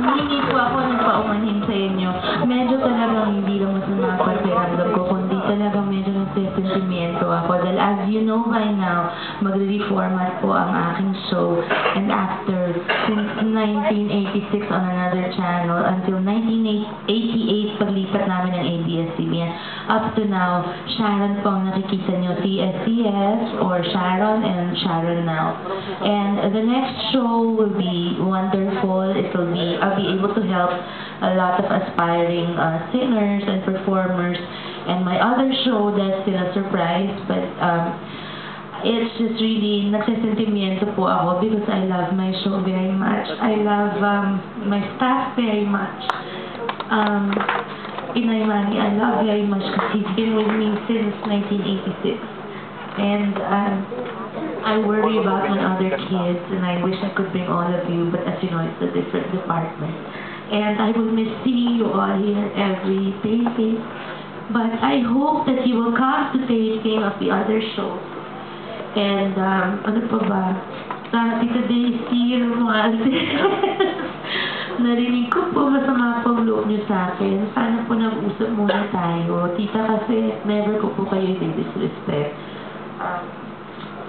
Hindi po ako nagpaumanhin sa inyo. Medyo talagang hindi lang masama pakiramdam ko, kundi talagang medyo nagsisentimiento ako. Dahil as you know by now, magre-reformat po ang aking show. And after, since 1986 on another channel, until 1988, paglipat namin ng ABS-CBN, up to now, Sharon po ang nakikita nyo, CSCS, or Sharon and Sharon Now. And the next show will be wonderful. I'll be able to help a lot of aspiring singers and performers. And my other show, that's still a surprise, but it's just really nagsisentimiento po ako because I love my show very much. I love my staff very much. Inay Manny, I love very much because he's been with me since 1986. And I worry about my other kids, and I wish I could bring all of you, but as you know, it's a different department. And I will miss seeing you all here every taping. But I hope that you will come to taping of the other shows. And, ano pa ba? Tita Daisy, Romualdez. Narinig ko po masama po ang loob niyo sa akin. Sana po nag-usap muna tayo. Tita, kasi never ko po kayo disrespect.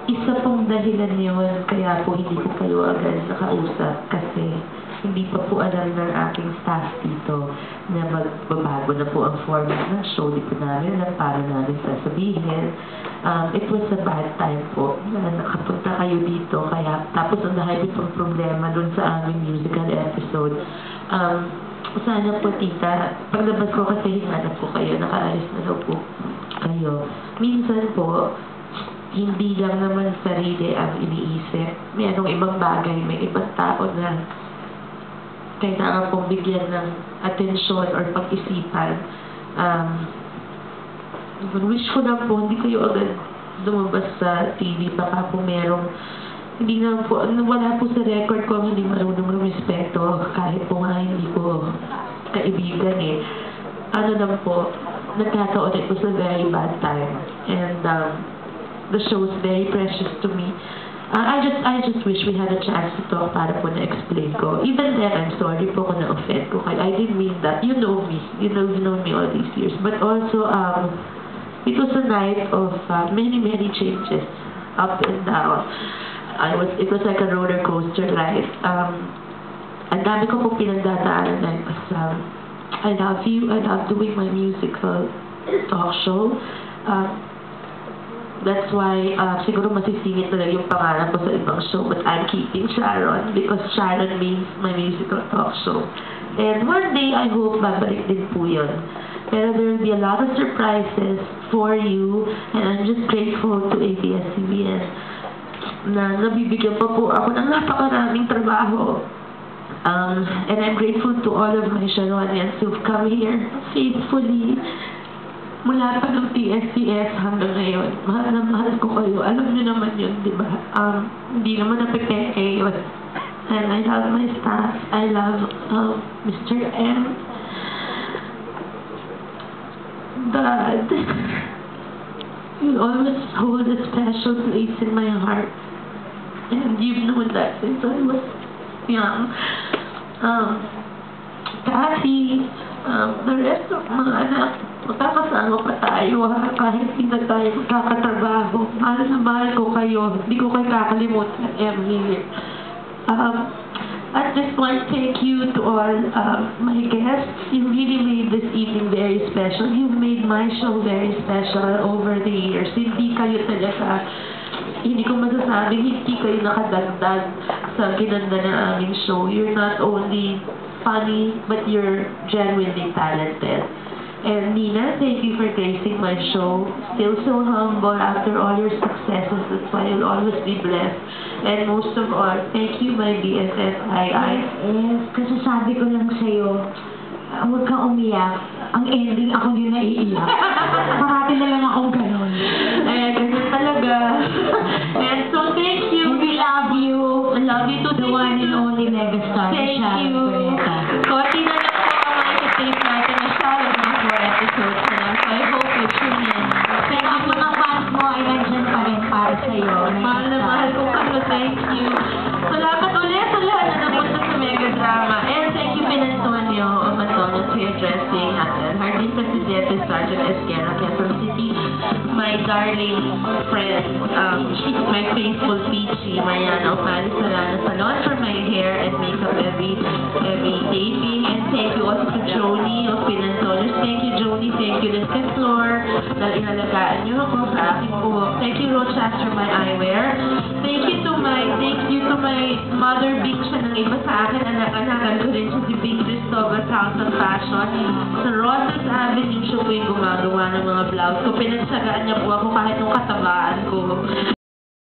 Isa pong dahilan yun, kaya po hindi ko kayo agad nakausap kasi hindi pa po alam ng aking staff dito na magbabago na po ang format ng show. Di po namin alam para namin sasabihin. It was a bad time po na nakapunta kayo dito. Kaya tapos ang dahil pong problema dun sa aming musical episode. Sana po, tita, paglabas ko kasi hinanap po kayo, nakaalis na daw po kayo. Minsan po, hindi lang naman sarili ang iniisip. Mayroong ibang bagay, may ibang tao na kailangan pong bigyan ng atensyon or pag-isipan. Wish ko lang po, hindi kayo agad lumabas sa TV. Baka po merong, hindi na po, wala po sa record ko ang hindi marunong respeto. Kahit po nga hindi ko kaibigan eh. Ano lang po, nagkataon it was a very bad time. And, the show is very precious to me. I just wish we had a chance to talk para po na-explain ko. Even then, I'm sorry po kung na-offend ko. I didn't mean that. You know me. You know me all these years. But also, it was a night of many changes, up and down. It was like a roller coaster ride. Ang dami ko po pinagdadaanan. I love you. I love doing my musical talk show. That's why, siguro masisingit talaga yung pangalan ko sa ibang show, but I'm keeping Sharon because Sharon means my musical talk show. And one day, I hope babalik din po yun. Pero there will be a lot of surprises for you, and I'm just grateful to ABS-CBN na nabibigyan pa po ako ng napakaraming trabaho. And I'm grateful to all of my Sharonians who've come here faithfully. Mula pa ng TSCS hanggang ngayon, mahal na mahal ko kayo. Alam niyo naman yun, di ba? Hindi naman napipeke yun. And I love my staff. I love Mr. M. Dad, you always hold a special place in my heart. And you've known that since I was young. Kathy, the rest of mga anak, magkakasama pa tayo kahit hindi na tayo magkakatrabaho. Mahal na mahal ko kayo. Hindi ko kayo kakalimutan, Emily. I just want to thank you to all my guests. You really made this evening very special. You've made my show very special over the years. Hindi kayo talaga, hindi ko masasabing hindi kayo nakadagdag sa ginanda ng aming show. You're not only funny, but you're genuinely talented. And Nina, thank you for gracing my show. Still so humble after all your successes. That's why you'll always be blessed. And most of all, thank you, my BFF, Yes, kasi sabi ko lang sa'yo, huwag kang umiyak. Ang ending, ako din naiiyak. Parati na lang akong ganon. Ayan, ganun talaga. And so, thank you. And we love you. I love you too. The one and only megastar. Thank Sharon you. Cuneta. Konti na lang po ang mga tape natin na siya ng mga 4 episodes na lang. So, I hope you tune in. Pero ang mga fans mo ay nandyan pa rin para sa'yo. Mahal na mahal ko kayo. Thank you. Salamat ulit sa lahat na napunta sa Mega Drama. And thank you, Presidente Sergeant Esquerra, Quezon City. My darling friend, she's my faithful Peachy, Mariana Opali Salana Salon for my hair and makeup every taping. And thank you also to Joni of Pinantolers. Thank you, Joni. Thank you, Liz Flor, dahil inalagaan niyo ako sa aking buhok. Thank you, Rochester, my eyewear. Thank you to my mother, Big siya ng iba sa akin. Anak-anakan ko rin siya si Big Cristobal's House of Fashion. Sa Rosas Avenue siya po yung gumagawa ng mga blouse ko. Pinagsagaan niya po ako kahit nung katabaan ko.